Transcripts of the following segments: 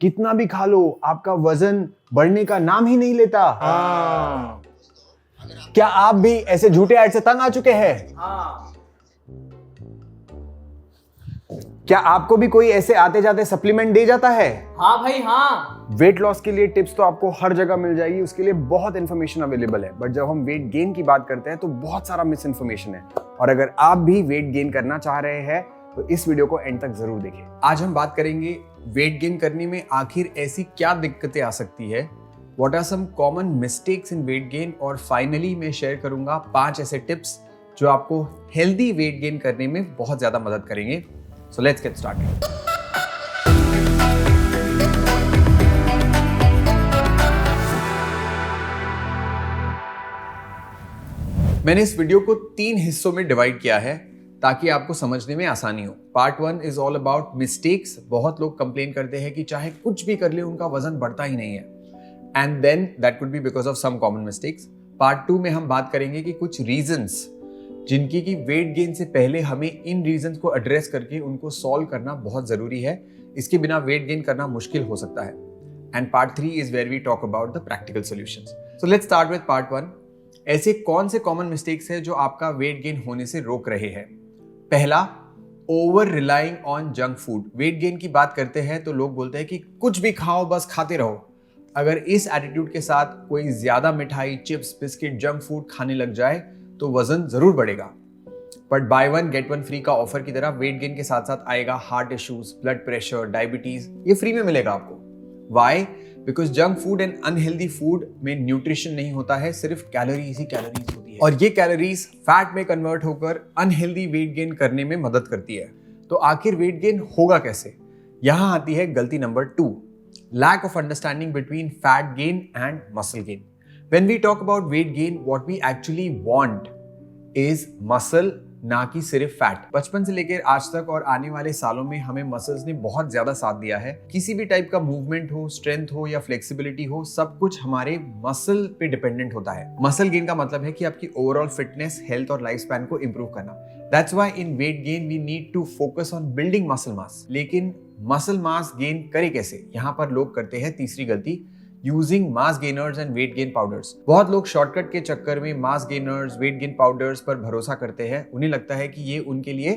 कितना भी खा लो आपका वजन बढ़ने का नाम ही नहीं लेता। क्या आप भी ऐसे झूठे ऐड से तंग आ चुके हैं? क्या आपको भी कोई ऐसे आते जाते सप्लीमेंट दे जाता है? हाँ भाई हाँ। वेट लॉस के लिए टिप्स तो आपको हर जगह मिल जाएगी, उसके लिए बहुत इंफॉर्मेशन अवेलेबल है, बट जब हम वेट गेन की बात करते हैं तो बहुत सारा मिस इन्फॉर्मेशन है। और अगर आप भी वेट गेन करना चाह रहे हैं तो इस वीडियो को एंड तक जरूर देखें। आज हम बात करेंगे वेट गेन करने में आखिर ऐसी क्या दिक्कतें आ सकती है, what are some common mistakes in weight gain, और फाइनली मैं शेयर करूंगा 5 ऐसे टिप्स जो आपको हेल्दी वेट गेन करने में बहुत ज्यादा मदद करेंगे। So let's get started. मैंने इस वीडियो को 3 हिस्सों में डिवाइड किया है ताकि आपको समझने में आसानी हो। Part 1 is all about mistakes. बहुत लोग कंप्लेन करते हैं कि चाहे कुछ भी कर ले उनका वजन बढ़ता ही नहीं है, and then that could be because of some common mistakes. Part 2 में हम बात करेंगे कि कुछ रीजंस जिनकी कि वेट गेन से पहले हमें इन रीजंस को एड्रेस करके उनको सॉल्व करना बहुत जरूरी है। इसके बिना वेट गेन करना मुश्किल हो सकता है। And part 3 is where we talk about the practical solutions. So let's start with part 1। ऐसे कौन से कॉमन मिस्टेक्स है जो आपका वेट गेन होने से रोक रहे हैं? पहला, over relying on junk food. Weight gain की बात करते हैं तो लोग बोलते हैं कि कुछ भी खाओ, बस खाते रहो। अगर इस एटीट्यूड के साथ कोई ज्यादा मिठाई, चिप्स, बिस्किट, जंक फूड खाने लग जाए तो वजन जरूर बढ़ेगा, बट बाय 1 गेट 1 फ्री का ऑफर की तरह वेट गेन के साथ साथ आएगा heart issues, blood pressure, diabetes. ये फ्री में मिलेगा आपको। Why? Because junk food and unhealthy food में न्यूट्रिशन नहीं होता है, सिर्फ कैलोरीज ही कैलोरीज होती है, और ये कैलोरीज फैट में कन्वर्ट होकर अनहेल्दी वेट गेन करने में मदद करती है। तो आखिर वेट गेन होगा कैसे? यहां आती है गलती number 2, lack of understanding between fat gain and muscle gain. When we talk about weight gain, what we actually want is muscle, ना कि सिर्फ फैट। बचपन से लेकर आज तक और आने वाले सालों में हमें मसल्स ने बहुत ज्यादा साथ दिया है। किसी भी टाइप का मूवमेंट हो, स्ट्रेंथ हो या फ्लेक्सिबिलिटी हो, सब कुछ हमारे मसल पे डिपेंडेंट होता है। मसल गेन का मतलब है कि आपकी ओवरऑल फिटनेस, हेल्थ और लाइफ स्पैन को इंप्रूव करना। That's why in weight gain we need to focus on building muscle mass. लेकिन मसल मास गेन करे कैसे? यहाँ पर लोग करते हैं तीसरी गलती, using mass gainers and weight gain powders. बहुत लोग शॉर्टकट के चक्कर में मास गेनर्स, वेट गेन पाउडर्स पर भरोसा करते हैं। उन्हें लगता है कि ये उनके लिए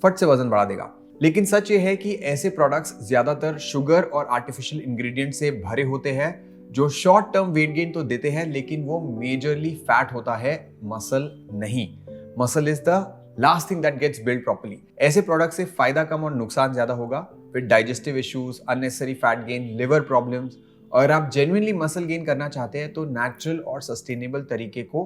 फट से वजन बढ़ा देगा। लेकिन सच ये है कि ऐसे प्रोडक्ट्स ज्यादातर शुगर और आर्टिफिशियल इंग्रेडिएंट से भरे होते हैं जो शॉर्ट टर्म वेट गेन तो देते हैं, लेकिन वो मेजरली फैट होता है, मसल नहीं। Muscle is the last thing that gets build properly. ऐसे प्रोडक्ट से फायदा कम और नुकसान ज्यादा होगा, with digestive issues, unnecessary fat gain, liver problems. अगर आप जेन्युइनली मसल गेन करना चाहते हैं तो नेचुरल और सस्टेनेबल तरीके को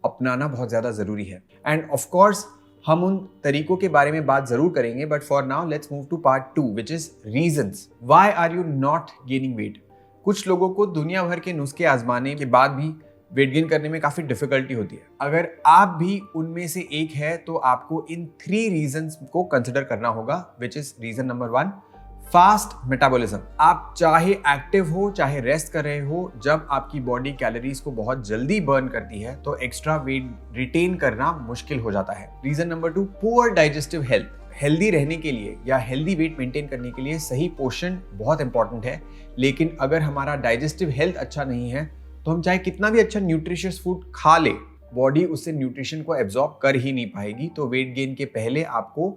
अपनाना बहुत ज्यादा जरूरी है। एंड ऑफ कोर्स हम उन तरीकों के बारे में बात जरूर करेंगे, but for now let's move to part 2 which is reasons why are you not gaining weight. कुछ लोगों को दुनिया भर के नुस्खे आजमाने के बाद भी वेट गेन करने में काफी डिफिकल्टी होती है। अगर आप भी उनमें से एक है तो आपको इन 3 रीजंस को कंसिडर करना होगा, which is reason number 1, fast metabolism. आप चाहे एक्टिव हो चाहे रेस्ट कर रहे हो, जब आपकी बॉडी कैलोरीज को बहुत जल्दी बर्न करती है तो एक्स्ट्रा वेट रिटेन करना मुश्किल हो जाता है। Reason number 2, poor digestive health. Healthy रहने के लिए या हेल्दी वेट मेंटेन करने के लिए सही पोषण बहुत इंपॉर्टेंट है, लेकिन अगर हमारा डाइजेस्टिव हेल्थ अच्छा नहीं है तो हम चाहे कितना भी अच्छा न्यूट्रिशियस फूड खा ले, बॉडी उससे न्यूट्रिशन को एब्जॉर्ब कर ही नहीं पाएगी। तो वेट गेन के पहले आपको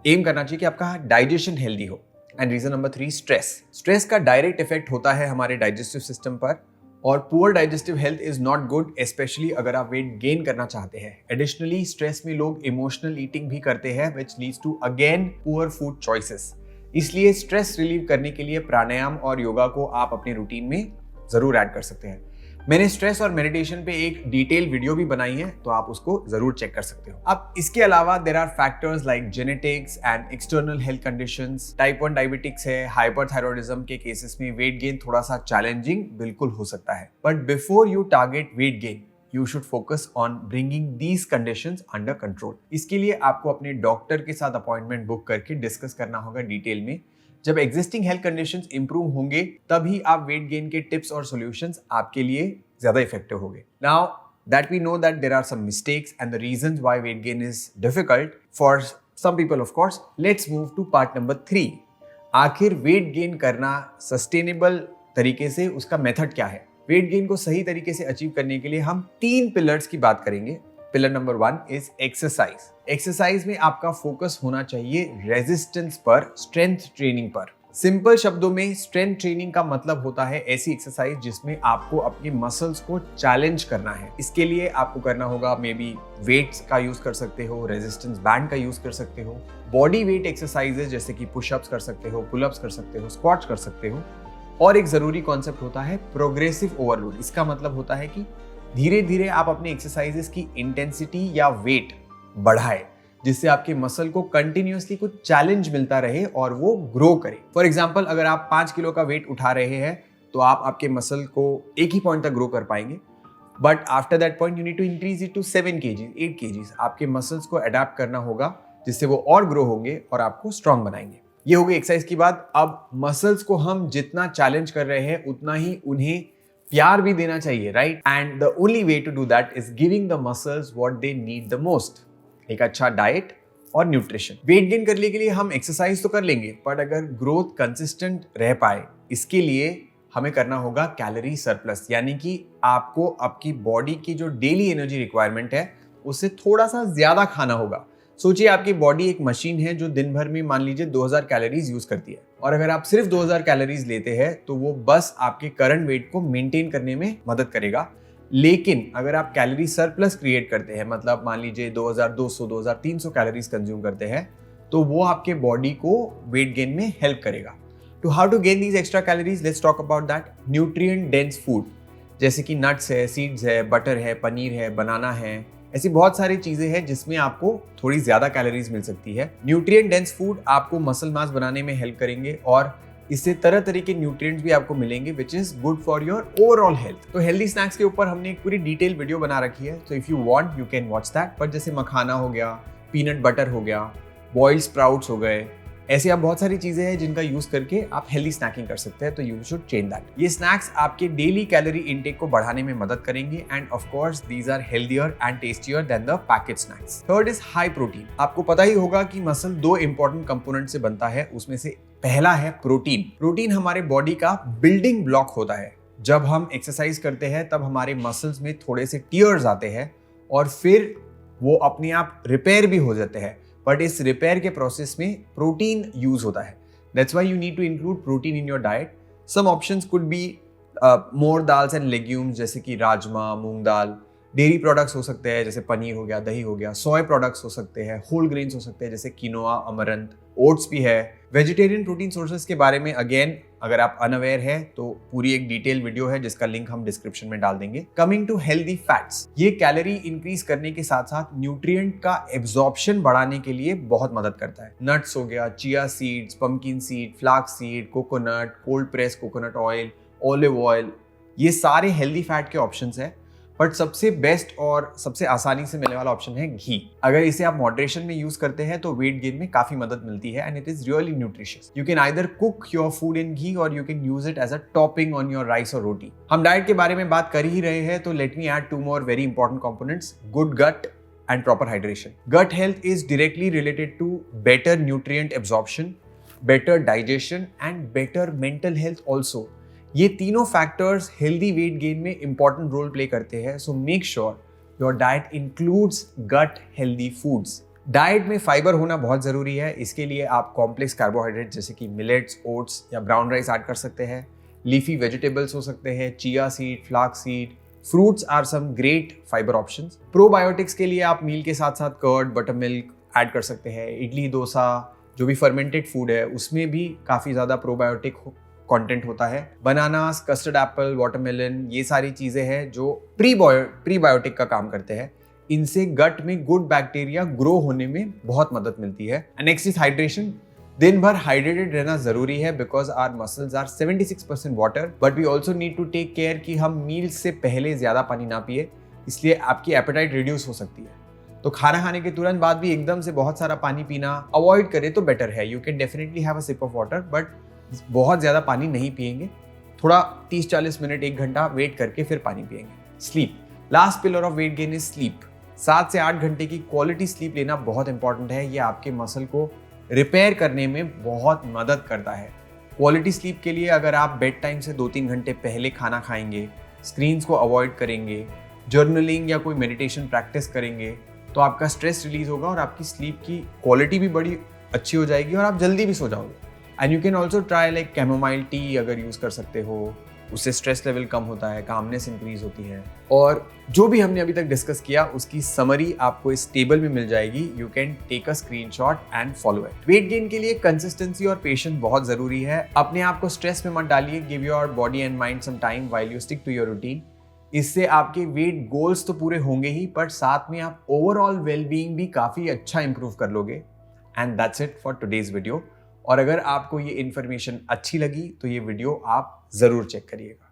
एम करना चाहिए कि आपका डाइजेशन हेल्दी हो। And reason number 3, stress. Stress का डायरेक्ट इफेक्ट होता है हमारे डाइजेस्टिव सिस्टम पर, और poor digestive health is not good, specially अगर आप वेट गेन करना चाहते हैं। एडिशनली स्ट्रेस में लोग इमोशनल ईटिंग भी करते हैं, which leads to again poor food choices. इसलिए स्ट्रेस रिलीव करने के लिए प्राणायाम और योगा को आप अपने रूटीन में जरूर ऐड कर सकते हैं। मैंने स्ट्रेस और मेडिटेशन पे एक डिटेल वीडियो भी बनाई है, तो आप उसको जरूर चेक कर सकते हो। अब इसके अलावा there are factors like genetics and external health conditions. Type 1 diabetics है, हाइपरथायरॉयडिज्म के केसेस में वेट गेन थोड़ा सा चैलेंजिंग बिल्कुल हो सकता है। But before you target weight gain, you should focus on bringing these conditions under control. इसके लिए आपको अपने डॉक्टर के साथ अपॉइंटमेंट बुक करके डिस्कस करना होगा डिटेल में। जब एग्जिस्टिंग हेल्थ कंडीशंस इंप्रूव होंगे तभी आप वेट गेन के टिप्स और सॉल्यूशंस आपके लिए ज्यादा इफेक्टिव होंगे। Now that we know that there are some mistakes and the reasons why weight gain is difficult for some people of course, let's move to part number 3. आखिर weight gain करना sustainable तरीके से उसका method क्या है? Weight gain को सही तरीके से अचीव करने के लिए हम 3 पिलर्स की बात करेंगे। Pillar number 1 is exercise. Exercise में आपका फोकस होना चाहिए रेजिस्टेंस पर, स्ट्रेंथ ट्रेनिंग पर। सिंपल शब्दों में स्ट्रेंथ ट्रेनिंग का मतलब होता है ऐसी एक्सरसाइज जिसमें आपको अपने मसल्स को चैलेंज करना है। इसके लिए आपको करना होगा मे बी वेट्स का यूज कर सकते हो, रेजिस्टेंस बैंड का यूज कर सकते हो, बॉडी वेट एक्सरसाइजेज जैसे कि पुशअप्स कर सकते हो, पुलअप्स कर सकते हो, स्क्वाट्स कर सकते हो। और एक जरूरी कॉन्सेप्ट होता है प्रोग्रेसिव ओवरलोड। इसका मतलब होता है कि धीरे धीरे आप अपने एक्सरसाइजेस की इंटेंसिटी या वेट बढ़ाए, जिससे आपके मसल को कंटिन्यूअसली कुछ चैलेंज मिलता रहे और वो ग्रो करे। फॉर एग्जांपल, अगर आप 5 किलो का वेट उठा रहे हैं तो आप आपके मसल को एक ही पॉइंट तक ग्रो कर पाएंगे, but after that point you need to increase it to 7 kg, 8 kg। आपके मसल्स को अडेप्ट करना होगा जिससे वो और ग्रो होंगे और आपको स्ट्रांग बनाएंगे। ये हो गई एक्सरसाइज की बात। अब मसल्स को हम जितना चैलेंज कर रहे हैं उतना ही उन्हें प्यार भी देना चाहिए, right? And the only way to do that is giving the muscles what they need the most. एक अच्छा डाइट और न्यूट्रिशन। वेट गेन करने के लिए हम एक्सरसाइज तो कर लेंगे, बट अगर ग्रोथ कंसिस्टेंट रह पाए इसके लिए हमें करना होगा कैलोरी सरप्लस, यानी कि आपको आपकी बॉडी की जो डेली एनर्जी रिक्वायरमेंट है उससे थोड़ा सा ज्यादा खाना होगा। सोचिए आपकी बॉडी एक मशीन है जो दिन भर में मान लीजिए 2000 कैलोरीज यूज करती है, और अगर आप सिर्फ 2000 कैलोरीज लेते हैं तो वो बस आपके करंट वेट को मेंटेन करने में मदद करेगा। लेकिन अगर आप कैलोरी सरप्लस क्रिएट करते हैं, मतलब मान लीजिए 2200 2300 कैलोरीज कंज्यूम करते हैं, तो वो आपके बॉडी को वेट गेन में हेल्प करेगा। To how to gain these extra calories, let's talk about that. Nutrient dense food जैसे कि नट्स है, सीड्स है, बटर है, पनीर है, बनाना है, ऐसी बहुत सारी चीजें हैं जिसमें आपको थोड़ी ज्यादा कैलोरीज मिल सकती है। न्यूट्रिएंट डेंस फूड आपको मसल मास बनाने में हेल्प करेंगे और इससे तरह तरह के न्यूट्रिएंट्स भी आपको मिलेंगे which is good for your overall health. तो हेल्दी स्नैक्स के ऊपर हमने एक पूरी डिटेल वीडियो बना रखी है, तो if you want you can watch that. पर जैसे मखाना हो गया, पीनट बटर हो गया, बॉइल्ड स्प्राउट्स हो गए, ऐसे आप बहुत सारी चीजें हैं जिनका यूज करके आप हेल्दी स्नैकिंग कर सकते हैं, तो यू शुड चेंज दैट। ये स्नैक्स आपके डेली कैलोरी इनटेक को बढ़ाने में मदद करेंगे and of course these are healthier and tastier than the packet snacks. Third is high protein. आपको पता ही होगा कि मसल 2 इंपॉर्टेंट कंपोनेंट से बनता है, उसमें से पहला है प्रोटीन। प्रोटीन हमारे बॉडी का बिल्डिंग ब्लॉक होता है। जब हम एक्सरसाइज करते हैं तब हमारे मसल्स में थोड़े से टीयर्स आते हैं और फिर वो अपने आप रिपेयर भी हो जाते हैं, बट इस रिपेयर के प्रोसेस में प्रोटीन यूज होता है। That's why you need to include protein in your diet. Some options could be more dals and legumes जैसे कि राजमा, मूंग दाल। डेयरी प्रोडक्ट्स हो सकते हैं जैसे पनीर हो गया, दही हो गया। सोया प्रोडक्ट्स हो सकते हैं, होल ग्रेन्स हो सकते हैं जैसे किनोआ, अमरंथ, ओट्स भी है। वेजिटेरियन प्रोटीन सोर्सेज के बारे में अगेन अगर आप अनअवेयर है तो पूरी एक डिटेल वीडियो है जिसका लिंक हम डिस्क्रिप्शन में डाल देंगे। कमिंग टू हेल्दी फैट्स, ये कैलोरी इंक्रीज करने के साथ साथ न्यूट्रिएंट का एब्जॉर्प्शन बढ़ाने के लिए बहुत मदद करता है। नट्स हो गया, chia seeds, pumpkin seed, flax seed, coconut, cold press coconut oil, olive oil, ये सारे हेल्दी फैट के ऑप्शंस है। बट सबसे बेस्ट और सबसे आसानी से मिलने वाला ऑप्शन है घी। अगर इसे आप मॉडरेशन में यूज करते हैं तो वेट गेन में काफी मदद मिलती है and it is really nutritious. You can either cook your food in ghee और you can use it as a topping on your rice और रोटी। हम डाइट के बारे में बात कर ही रहे हैं तो let me add 2 more very important components, good gut and proper hydration. Gut health is directly related to better nutrient absorption, better digestion and better mental health also. ये तीनों फैक्टर्स हेल्दी वेट गेन में important role play करते हैं, so make sure your diet includes gut healthy foods. Diet में fiber होना बहुत जरूरी है, इसके लिए आप कॉम्प्लेक्स कार्बोहाइड्रेट जैसे कि मिलेट्स, ओट्स या ब्राउन राइस ऐड कर सकते हैं। लीफी वेजिटेबल्स हो सकते हैं, chia seed, flax seed, fruits are some great fiber options. Probiotics के लिए आप मील के साथ साथ कर्ड, बटर मिल्क ऐड कर सकते हैं। इडली, डोसा, जो भी फर्मेंटेड फूड है उसमें भी काफ़ी ज़्यादा प्रोबायोटिक कंटेंट होता है। बनानास, कस्टर्ड एप्पल, वाटरमेलन, ये सारी चीज़ें हैं जो प्रीबायोटिक का काम करते हैं। इनसे गट में गुड बैक्टीरिया ग्रो होने में बहुत मदद मिलती है। Next is hydration. दिन भर हाइड्रेटेड रहना जरूरी है because our muscles are 76% water, but we also need to take care कि हम मील्स से पहले ज्यादा पानी ना पिए, इसलिए आपकी एपेटाइट रिड्यूस हो सकती है। तो खाना खाने के तुरंत बाद भी एकदम से बहुत सारा पानी पीना अवॉइड करें तो बेटर है। You can definitely have a sip of water, but बहुत ज्यादा पानी नहीं पिएंगे। थोड़ा 30-40 मिनट, 1 घंटा वेट करके फिर पानी पिएंगे। Sleep, last pillar of weight gain is sleep. 7 से 8 घंटे की क्वालिटी स्लीप लेना बहुत इंपॉर्टेंट है। ये आपके मसल को रिपेयर करने में बहुत मदद करता है। क्वालिटी स्लीप के लिए अगर आप बेड टाइम से 2-3 घंटे पहले खाना खाएंगे, स्क्रीन्स को अवॉइड करेंगे, जर्नलिंग या कोई मेडिटेशन प्रैक्टिस करेंगे, तो आपका स्ट्रेस रिलीज होगा और आपकी स्लीप की क्वालिटी भी बड़ी अच्छी हो जाएगी और आप जल्दी भी सो जाओगे। And you can also try like chamomile tea अगर यूज़ कर सकते हो, उससे स्ट्रेस लेवल कम होता है, कामनेस इंक्रीज होती है। और जो भी हमने अभी तक डिस्कस किया उसकी समरी आपको इस टेबल में मिल जाएगी। You can take a screenshot and follow it. Weight gain के लिए कंसिस्टेंसी और पेशेंस बहुत जरूरी है। अपने आप को स्ट्रेस में मत डालिए। Give your body and mind some time while you stick to your routine. इससे आपके वेट गोल्स तो पूरे होंगे ही, पर साथ में आप ओवरऑल वेलबीइंग भी काफी अच्छा इंप्रूव कर लोगे। And that's it for today's video. और अगर आपको ये इन्फॉर्मेशन अच्छी लगी तो ये वीडियो आप जरूर चेक करिएगा।